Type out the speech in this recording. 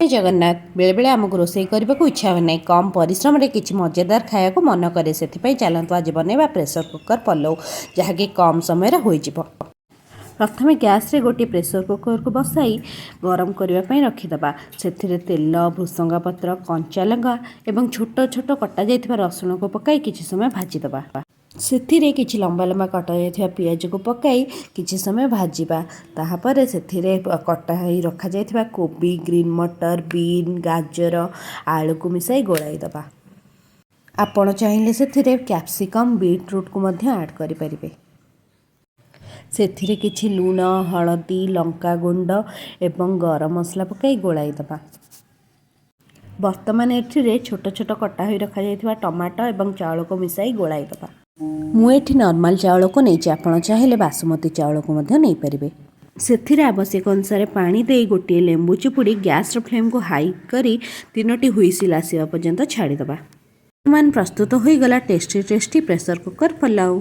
जय जगन्नाथ बेले बेले आमको रोषे करने को इच्छा हुए ना कम परिश्रम रे किछि मजेदार खाया को मन करे से चलतु आज बनवा प्रेसर कुकर पलौ जहाँकि कम समय हो प्रथम गैस रे गोटे प्रेसर कुकर को बसाई गरम करने रखीदबा से तेल भृसंगा पत्र कंचा लंका और छोट छोट कटा जाइथिबा रसुण को पकाई किछि समय भाजीदबा से किछि लंबा लंबा कटा जाइथिबा पियाज को पकाई किछि समय भाजीबा ताहापर से कटा ही रखा जाइथिबा कोबी ग्रीन मटर बीन गाजर आलू को मिसाई गोलाई दबा। आपण चाहिए से कैप्सिकम बीटरूट को मध्य ऐड करि परिबे। से किछि लूण हलदी लंका गुंड एवं गरम मसला पकाई गोलाई दबा। वर्तमान एठिरे छोट छोट कटा होई रखा जाइथिबा टमाटो एवं चाउल को मिसाई गोलाई दबा। मु एठी नॉर्मल चाउल को नहीं आपण चाहिए बासमती चाउल को मध्य नहीं परिबे। से आवश्यक अनुसार पानी दे गोटे लेंबू चिपुड़ी गैस फ्लेम को हाई करी 3टी हुइसिल आसिबा पर्यंत छाड़ीदबा। मान प्रस्तुत हो गला टेस्टी टेस्टी प्रेसर कुकर पलाउ।